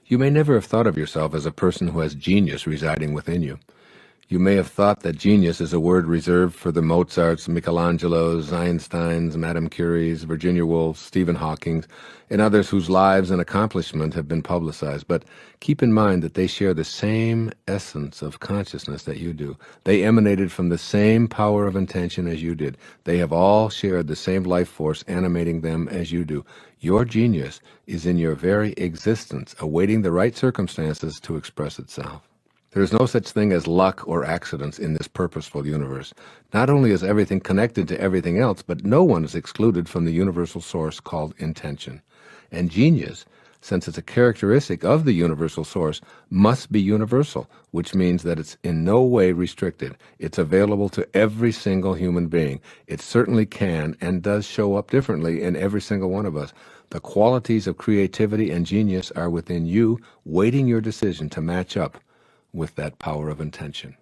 You may never have thought of yourself as a person who has genius residing within you. You may have thought that genius is a word reserved for the Mozarts, Michelangelos, Einsteins, Madame Curies, Virginia Woolfs, Stephen Hawking, and others whose lives and accomplishment have been publicized. But keep in mind that they share the same essence of consciousness that you do. They emanated from the same power of intention as you did. They have all shared the same life force animating them as you do. Your genius is in your very existence, awaiting the right circumstances to express itself. There is no such thing as luck or accidents in this purposeful universe. Not only is everything connected to everything else, but no one is excluded from the universal source called intention. And genius, since it's a characteristic of the universal source, must be universal, which means that it's in no way restricted. It's available to every single human being. It certainly can and does show up differently in every single one of us. The qualities of creativity and genius are within you, waiting your decision to match up with that power of intention.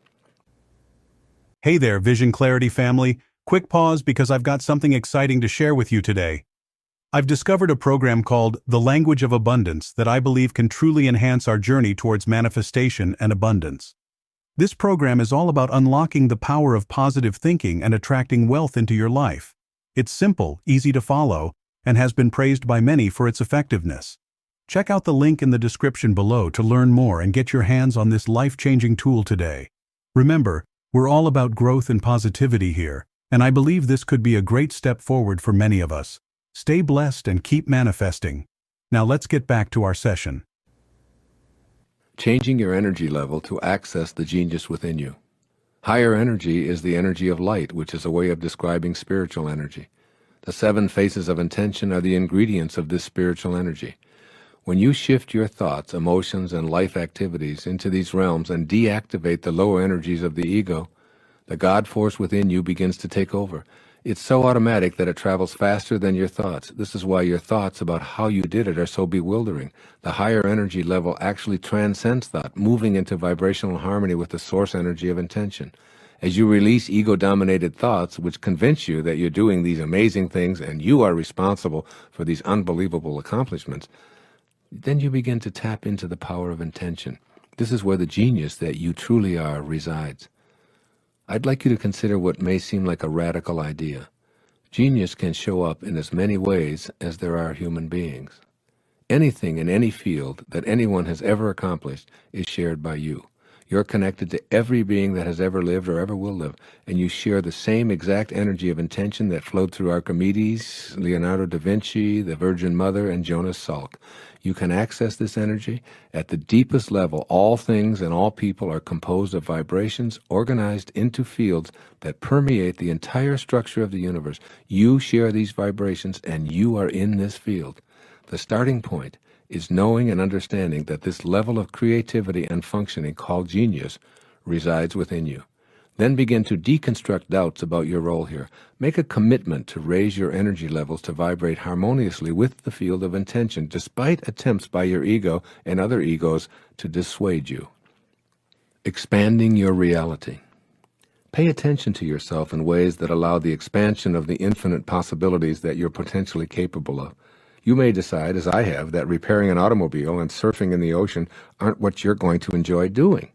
Hey there, Vision Clarity family. Quick pause because I've got something exciting to share with you today. I've discovered a program called The Language of Abundance that I believe can truly enhance our journey towards manifestation and abundance. This program is all about unlocking the power of positive thinking and attracting wealth into your life. It's simple, easy to follow, and has been praised by many for its effectiveness. Check out the link in the description below to learn more and get your hands on this life-changing tool today. Remember, we're all about growth and positivity here, and I believe this could be a great step forward for many of us. Stay blessed and keep manifesting. Now let's get back to our session. Changing your energy level to access the genius within you. Higher energy is the energy of light, which is a way of describing spiritual energy. The 7 phases of intention are the ingredients of this spiritual energy. When you shift your thoughts, emotions, and life activities into these realms and deactivate the lower energies of the ego, the God force within you begins to take over. It's so automatic that it travels faster than your thoughts. This is why your thoughts about how you did it are so bewildering. The higher energy level actually transcends thought, moving into vibrational harmony with the source energy of intention. As you release ego-dominated thoughts, which convince you that you're doing these amazing things and you are responsible for these unbelievable accomplishments, then you begin to tap into the power of intention. This is where the genius that you truly are resides. I'd like you to consider what may seem like a radical idea. Genius can show up in as many ways as there are human beings. Anything in any field that anyone has ever accomplished is shared by you. You're connected to every being that has ever lived or ever will live, and you share the same exact energy of intention that flowed through Archimedes, Leonardo da Vinci, the Virgin Mother, and Jonas Salk. You can access this energy. At the deepest level, all things and all people are composed of vibrations organized into fields that permeate the entire structure of the universe. You share these vibrations, and you are in this field. The starting point is knowing and understanding that this level of creativity and functioning called genius resides within you. Then begin to deconstruct doubts about your role here. Make a commitment to raise your energy levels to vibrate harmoniously with the field of intention, despite attempts by your ego and other egos to dissuade you. Expanding your reality. Pay attention to yourself in ways that allow the expansion of the infinite possibilities that you're potentially capable of. You may decide, as I have, that repairing an automobile and surfing in the ocean aren't what you're going to enjoy doing.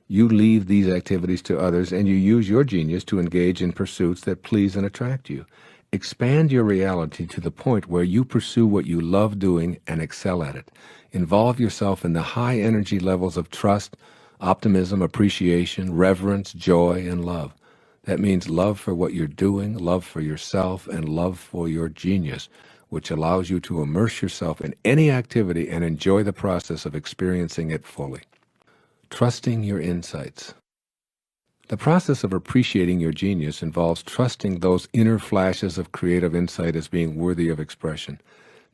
You leave these activities to others, and you use your genius to engage in pursuits that please and attract you. Expand your reality to the point where you pursue what you love doing and excel at it. Involve yourself in the high energy levels of trust, optimism, appreciation, reverence, joy, and love. That means love for what you're doing, love for yourself, and love for your genius, which allows you to immerse yourself in any activity and enjoy the process of experiencing it fully. Trusting your insights. The process of appreciating your genius involves trusting those inner flashes of creative insight as being worthy of expression.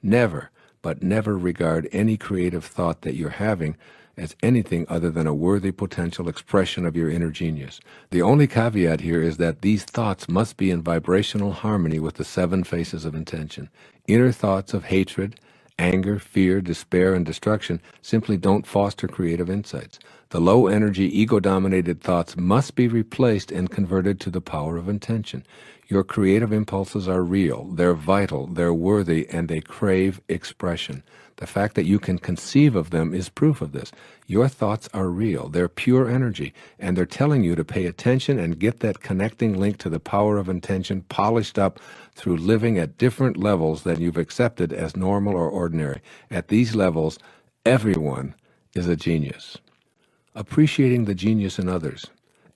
Never, but never regard any creative thought that you're having as anything other than a worthy potential expression of your inner genius. The only caveat here is that these thoughts must be in vibrational harmony with the 7 phases of intention. Inner thoughts of hatred, anger, fear, despair, and destruction simply don't foster creative insights. The low-energy, ego-dominated thoughts must be replaced and converted to the power of intention. Your creative impulses are real, they're vital, they're worthy, and they crave expression. The fact that you can conceive of them is proof of this. Your thoughts are real, they're pure energy, and they're telling you to pay attention and get that connecting link to the power of intention polished up through living at different levels than you've accepted as normal or ordinary. At these levels, everyone is a genius. Appreciating the genius in others.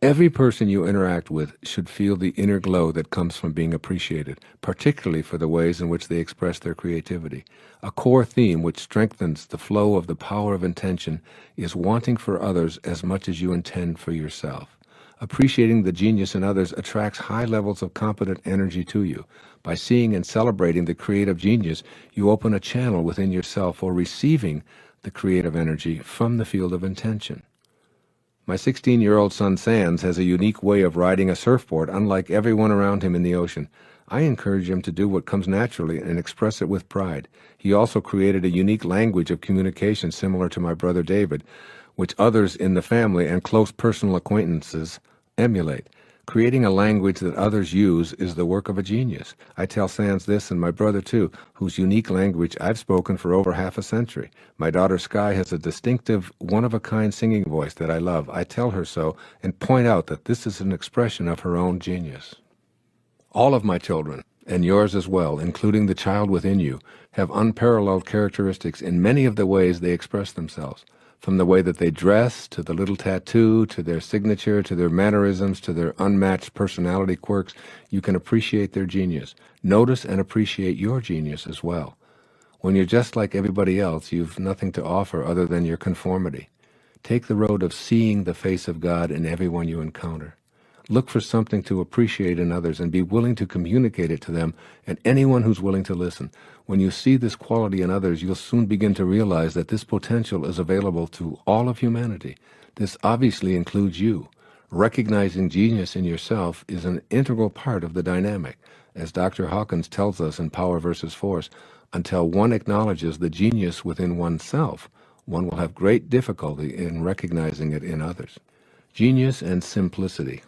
Every person you interact with should feel the inner glow that comes from being appreciated, particularly for the ways in which they express their creativity. A core theme which strengthens the flow of the power of intention is wanting for others as much as you intend for yourself. Appreciating the genius in others attracts high levels of competent energy to you. By seeing and celebrating the creative genius, you open a channel within yourself for receiving the creative energy from the field of intention. My 16-year-old son Sands has a unique way of riding a surfboard unlike everyone around him in the ocean. I encourage him to do what comes naturally and express it with pride. He also created a unique language of communication similar to my brother David, which others in the family and close personal acquaintances emulate. Creating a language that others use is the work of a genius. I tell Sands this, and my brother too, whose unique language I've spoken for over half a century. My daughter Sky has a distinctive, one-of-a-kind singing voice that I love. I tell her so and point out that this is an expression of her own genius. All of my children, and yours as well, including the child within you, have unparalleled characteristics in many of the ways they express themselves. From the way that they dress, to the little tattoo, to their signature, to their mannerisms, to their unmatched personality quirks, you can appreciate their genius. Notice and appreciate your genius as well. When you're just like everybody else, you've nothing to offer other than your conformity. Take the road of seeing the face of God in everyone you encounter. Look for something to appreciate in others and be willing to communicate it to them and anyone who's willing to listen. When you see this quality in others, you'll soon begin to realize that this potential is available to all of humanity. This obviously includes you. Recognizing genius in yourself is an integral part of the dynamic. As Dr. Hawkins tells us in Power versus Force, until one acknowledges the genius within oneself, one will have great difficulty in recognizing it in others. Genius and simplicity.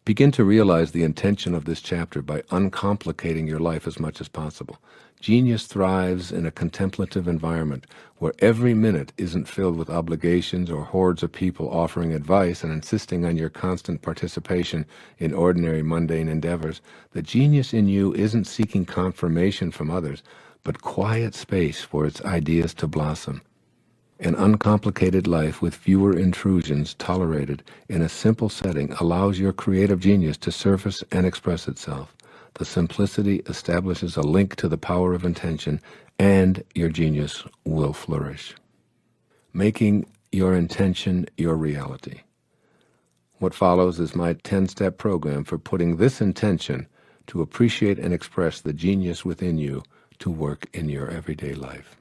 Begin to realize the intention of this chapter by uncomplicating your life as much as possible. Genius thrives in a contemplative environment where every minute isn't filled with obligations or hordes of people offering advice and insisting on your constant participation in ordinary mundane endeavors. The genius in you isn't seeking confirmation from others, but quiet space for its ideas to blossom. An uncomplicated life with fewer intrusions tolerated in a simple setting allows your creative genius to surface and express itself. The simplicity establishes a link to the power of intention, and your genius will flourish. Making your intention your reality. What follows is my 10-step program for putting this intention to appreciate and express the genius within you to work in your everyday life.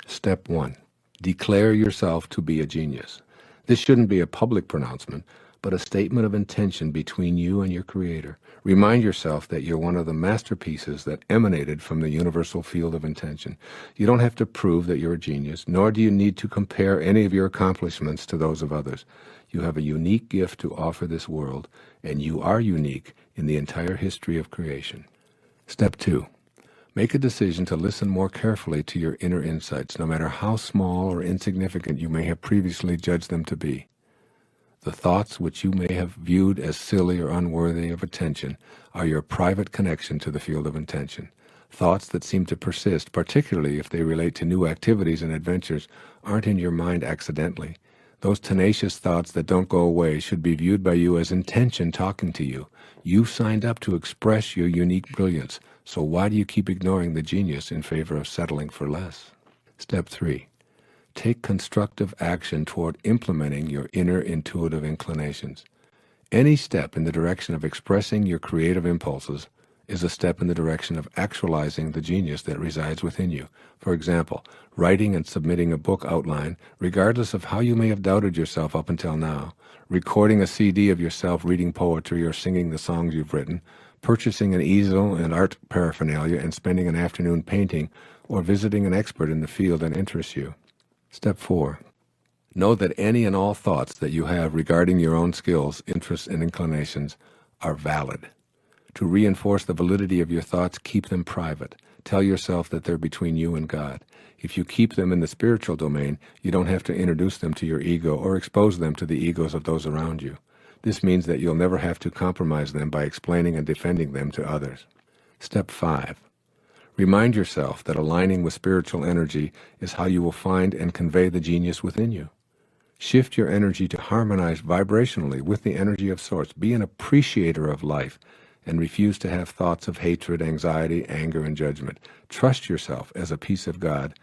Step 1. Declare yourself to be a genius. This shouldn't be a public pronouncement, but a statement of intention between you and your Creator. Remind yourself that you're one of the masterpieces that emanated from the universal field of intention. You don't have to prove that you're a genius, nor do you need to compare any of your accomplishments to those of others. You have a unique gift to offer this world, and you are unique in the entire history of creation. Step 2. Make a decision to listen more carefully to your inner insights, no matter how small or insignificant you may have previously judged them to be. The thoughts which you may have viewed as silly or unworthy of attention are your private connection to the field of intention. Thoughts that seem to persist, particularly if they relate to new activities and adventures, aren't in your mind accidentally. Those tenacious thoughts that don't go away should be viewed by you as intention talking to you. You signed up to express your unique brilliance, so why do you keep ignoring the genius in favor of settling for less? Step 3. Take constructive action toward implementing your inner intuitive inclinations. Any step in the direction of expressing your creative impulses is a step in the direction of actualizing the genius that resides within you. For example, writing and submitting a book outline, regardless of how you may have doubted yourself up until now, recording a CD of yourself reading poetry or singing the songs you've written, purchasing an easel and art paraphernalia and spending an afternoon painting, or visiting an expert in the field that interests you. Step 4. Know that any and all thoughts that you have regarding your own skills, interests, and inclinations are valid. To reinforce the validity of your thoughts, keep them private. Tell yourself that they're between you and God. If you keep them in the spiritual domain, you don't have to introduce them to your ego or expose them to the egos of those around you. This means that you'll never have to compromise them by explaining and defending them to others. Step 5. Remind yourself that aligning with spiritual energy is how you will find and convey the genius within you. Shift your energy to harmonize vibrationally with the energy of Source. Be an appreciator of life and refuse to have thoughts of hatred, anxiety, anger, and judgment. Trust yourself as a piece of God,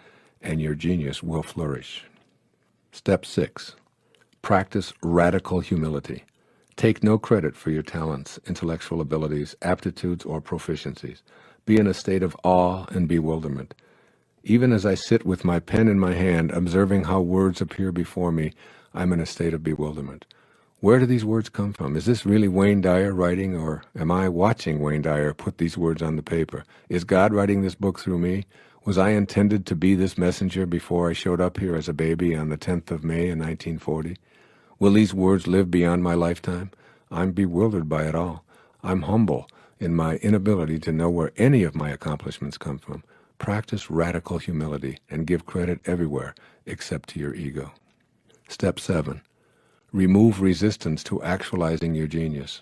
and your genius will flourish. Step 6. Practice radical humility. Take no credit for your talents, intellectual abilities, aptitudes, or proficiencies. Be in a state of awe and bewilderment. Even as I sit with my pen in my hand, observing how words appear before me, I'm in a state of bewilderment. Where do these words come from? Is this really Wayne Dyer writing, or am I watching Wayne Dyer put these words on the paper? Is God writing this book through me? Was I intended to be this messenger before I showed up here as a baby on the 10th of May in 1940? Will these words live beyond my lifetime? I'm bewildered by it all. I'm humble in my inability to know where any of my accomplishments come from. Practice radical humility and give credit everywhere except to your ego. Step 7. Remove resistance to actualizing your genius.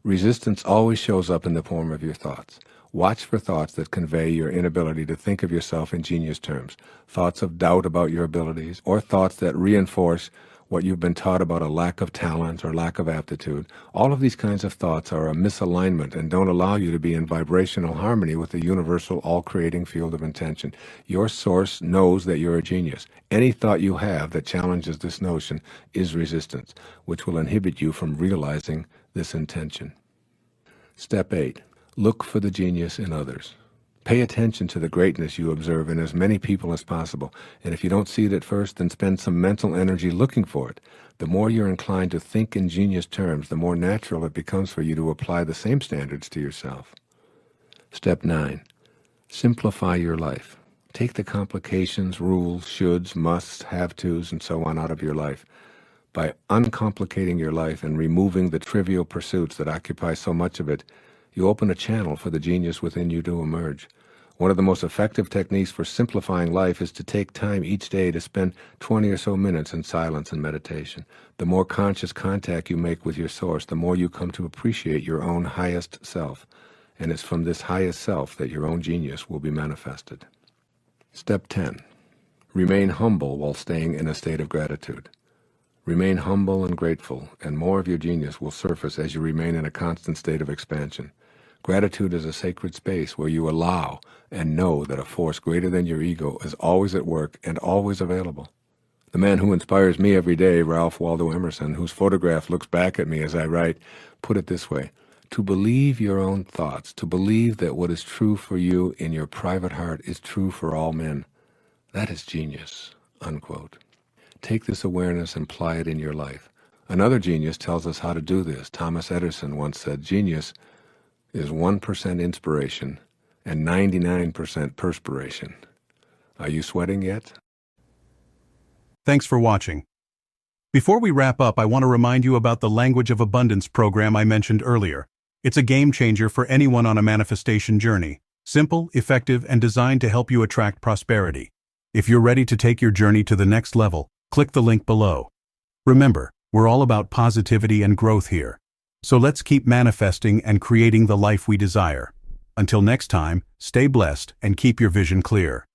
Resistance always shows up in the form of your thoughts. Watch for thoughts that convey your inability to think of yourself in genius terms, thoughts of doubt about your abilities, or thoughts that reinforce what you've been taught about a lack of talent or lack of aptitude. All of these kinds of thoughts are a misalignment and don't allow you to be in vibrational harmony with the universal, all-creating field of intention. Your source knows that you're a genius. Any thought you have that challenges this notion is resistance, which will inhibit you from realizing this intention. Step 8. Look for the genius in others. Pay attention to the greatness you observe in as many people as possible, and if you don't see it at first, then spend some mental energy looking for it. The more you're inclined to think in genius terms, the more natural it becomes for you to apply the same standards to yourself. Step 9. Simplify your life. Take the complications, rules, shoulds, musts, have-tos, and so on out of your life. By uncomplicating your life and removing the trivial pursuits that occupy so much of it, you open a channel for the genius within you to emerge. One of the most effective techniques for simplifying life is to take time each day to spend 20 or so minutes in silence and meditation. The more conscious contact you make with your source, the more you come to appreciate your own highest self. And it's from this highest self that your own genius will be manifested. Step 10. Remain humble while staying in a state of gratitude. Remain humble and grateful, and more of your genius will surface as you remain in a constant state of expansion. Gratitude is a sacred space where you allow and know that a force greater than your ego is always at work and always available. The man who inspires me every day, Ralph Waldo Emerson, whose photograph looks back at me as I write, put it this way: to believe your own thoughts, to believe that what is true for you in your private heart is true for all men. That is genius, unquote. Take this awareness and apply it in your life. Another genius tells us how to do this. Thomas Edison once said, genius is 1% inspiration and 99% perspiration. Are you sweating yet? Thanks for watching. Before we wrap up, I want to remind you about the Language of Abundance program I mentioned earlier. It's a game changer for anyone on a manifestation journey. Simple, effective, and designed to help you attract prosperity. If you're ready to take your journey to the next level, click the link below. Remember, we're all about positivity and growth here. So let's keep manifesting and creating the life we desire. Until next time, stay blessed and keep your vision clear.